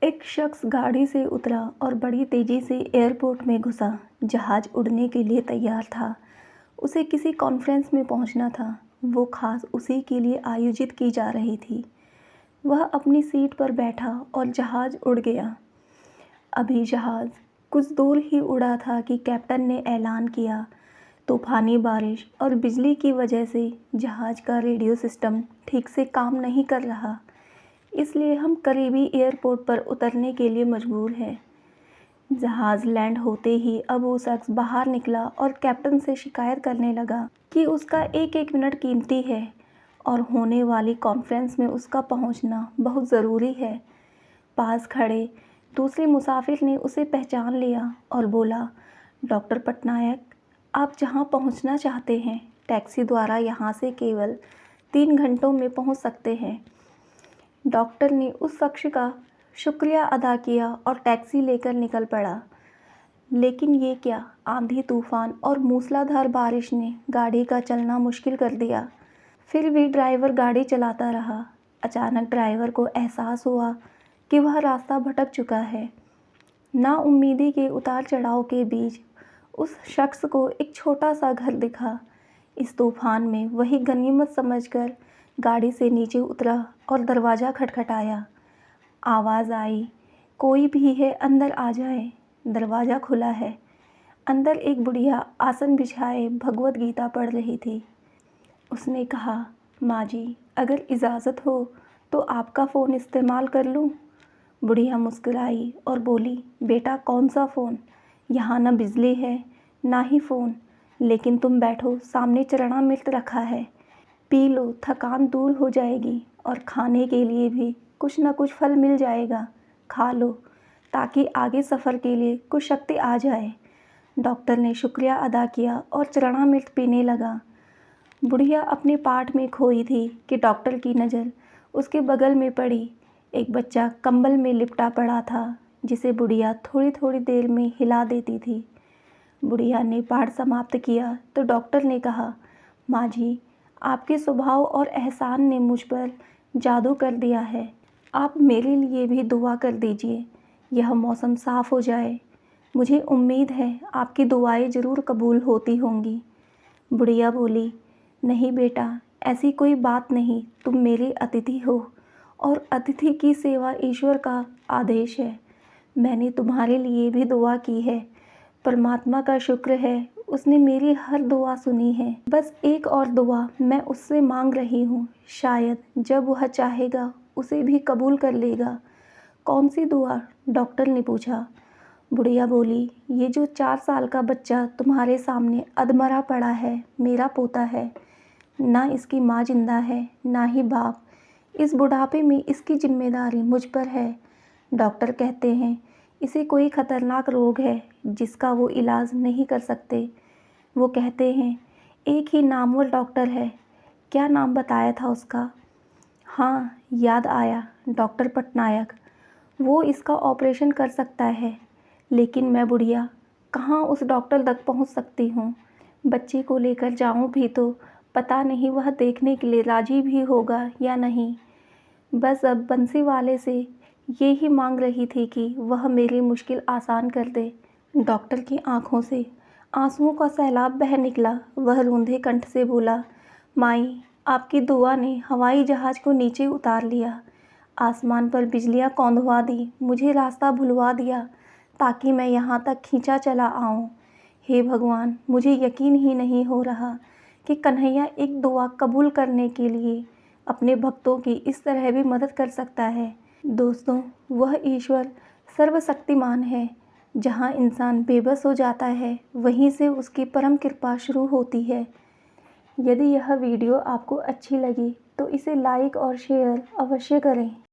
एक शख्स गाड़ी से उतरा और बड़ी तेज़ी से एयरपोर्ट में घुसा। जहाज़ उड़ने के लिए तैयार था। उसे किसी कॉन्फ्रेंस में पहुंचना था। वो खास उसी के लिए आयोजित की जा रही थी। वह अपनी सीट पर बैठा और जहाज़ उड़ गया। अभी जहाज़ कुछ दूर ही उड़ा था कि कैप्टन ने ऐलान किया, तूफ़ानी बारिश और बिजली की वजह से जहाज़ का रेडियो सिस्टम ठीक से काम नहीं कर रहा, इसलिए हम करीबी एयरपोर्ट पर उतरने के लिए मजबूर हैं। जहाज़ लैंड होते ही अब वो शख्स बाहर निकला और कैप्टन से शिकायत करने लगा कि उसका एक एक मिनट कीमती है और होने वाली कॉन्फ्रेंस में उसका पहुंचना बहुत ज़रूरी है। पास खड़े दूसरे मुसाफिर ने उसे पहचान लिया और बोला, डॉक्टर पटनायक, आप जहां पहुंचना चाहते हैं, टैक्सी द्वारा यहां से केवल 3 घंटों में पहुंच सकते हैं। डॉक्टर ने उस शख्स का शुक्रिया अदा किया और टैक्सी लेकर निकल पड़ा। लेकिन ये क्या, आंधी तूफान और मूसलाधार बारिश ने गाड़ी का चलना मुश्किल कर दिया। फिर भी ड्राइवर गाड़ी चलाता रहा। अचानक ड्राइवर को एहसास हुआ कि वह रास्ता भटक चुका है। नाउम्मीदी के उतार चढ़ाव के बीच उस शख्स को एक छोटा सा घर दिखा। इस तूफान में वही गनीमत समझकर गाड़ी से नीचे उतरा और दरवाज़ा खटखटाया। आवाज़ आई, कोई भी है, अंदर आ जाए। दरवाज़ा खुला है। अंदर एक बुढ़िया आसन बिछाए भगवत गीता पढ़ रही थी। उसने कहा, माँ जी, अगर इजाज़त हो तो आपका फ़ोन इस्तेमाल कर लूँ। बुढ़िया मुस्कुराई और बोली, बेटा, कौन सा फ़ोन? यहाँ ना बिजली है ना ही फ़ोन। लेकिन तुम बैठो, सामने चरणामृत रखा है, पी लो, थकान दूर हो जाएगी और खाने के लिए भी कुछ ना कुछ फल मिल जाएगा, खा लो ताकि आगे सफ़र के लिए कुछ शक्ति आ जाए। डॉक्टर ने शुक्रिया अदा किया और चरणामृत पीने लगा। बुढ़िया अपने पाठ में खोई थी कि डॉक्टर की नज़र उसके बगल में पड़ी। एक बच्चा कंबल में लिपटा पड़ा था, जिसे बुढ़िया थोड़ी थोड़ी देर में हिला देती थी। बुढ़िया ने पाठ समाप्त किया तो डॉक्टर ने कहा, माँ जी, आपके स्वभाव और एहसान ने मुझ पर जादू कर दिया है। आप मेरे लिए भी दुआ कर दीजिए, यह मौसम साफ़ हो जाए। मुझे उम्मीद है आपकी दुआएं ज़रूर कबूल होती होंगी। बुढ़िया बोली, नहीं बेटा, ऐसी कोई बात नहीं। तुम मेरे अतिथि हो और अतिथि की सेवा ईश्वर का आदेश है। मैंने तुम्हारे लिए भी दुआ की है। परमात्मा का शुक्र है, उसने मेरी हर दुआ सुनी है। बस एक और दुआ मैं उससे मांग रही हूँ, शायद जब वह चाहेगा उसे भी कबूल कर लेगा। कौन सी दुआ? डॉक्टर ने पूछा। बुढ़िया बोली, ये जो 4 साल का बच्चा तुम्हारे सामने अधमरा पड़ा है, मेरा पोता है। ना इसकी माँ जिंदा है, ना ही बाप। इस बुढ़ापे में इसकी जिम्मेदारी मुझ पर है। डॉक्टर कहते हैं इसे कोई ख़तरनाक रोग है जिसका वो इलाज नहीं कर सकते। वो कहते हैं एक ही नामवर डॉक्टर है। क्या नाम बताया था उसका? हाँ, याद आया, डॉक्टर पटनायक। वो इसका ऑपरेशन कर सकता है। लेकिन मैं बुढ़िया कहाँ उस डॉक्टर तक पहुँच सकती हूँ? बच्चे को लेकर जाऊँ भी तो पता नहीं वह देखने के लिए राज़ी भी होगा या नहीं। बस अब बंसी वाले से ये ही मांग रही थी कि वह मेरी मुश्किल आसान कर दे। डॉक्टर की आंखों से आंसुओं का सैलाब बह निकला। वह रूंधे कंठ से बोला, माई, आपकी दुआ ने हवाई जहाज़ को नीचे उतार लिया, आसमान पर बिजलियां कौंधवा दी, मुझे रास्ता भुलवा दिया ताकि मैं यहाँ तक खींचा चला आऊँ। हे भगवान, मुझे यकीन ही नहीं हो रहा कि कन्हैया एक दुआ कबूल करने के लिए अपने भक्तों की इस तरह भी मदद कर सकता है। दोस्तों, वह ईश्वर सर्वशक्तिमान है। जहाँ इंसान बेबस हो जाता है, वहीं से उसकी परम कृपा शुरू होती है। यदि यह वीडियो आपको अच्छी लगी तो इसे लाइक और शेयर अवश्य करें।